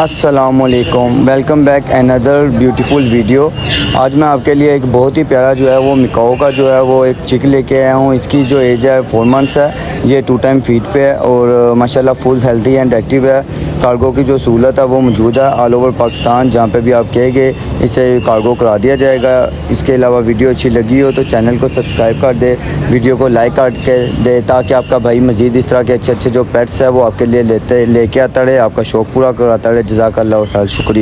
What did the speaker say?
अस्सलामुअलैकुम, welcome back another beautiful video. आज मैं आपके लिए एक बहुत ही प्यारा जो है वो मिकाओ का जो है वो एक चिक लेके आया हूँ। इसकी जो एज है 4 मंथ्स है। ये 2 टाइम फीड पे है और माशाल्लाह फुल हेल्थी एंड एक्टिव है। कार्गो की जो सहूलत है वो मौजूद है ऑल ओवर पाकिस्तान, जहाँ पे भी आप कहेंगे इसे कार्गो करा दिया जाएगा। इसके अलावा वीडियो अच्छी लगी हो तो चैनल को सब्सक्राइब कर दे, वीडियो को लाइक कर के दे, ताकि आपका भाई मज़ीद इस तरह के अच्छे अच्छे जो पेट्स है वो आपके लिए लेके आता रहे, आपका शौक़ पूरा कराता रहे। जज़ाकल्लाह खैर, शुक्रिया।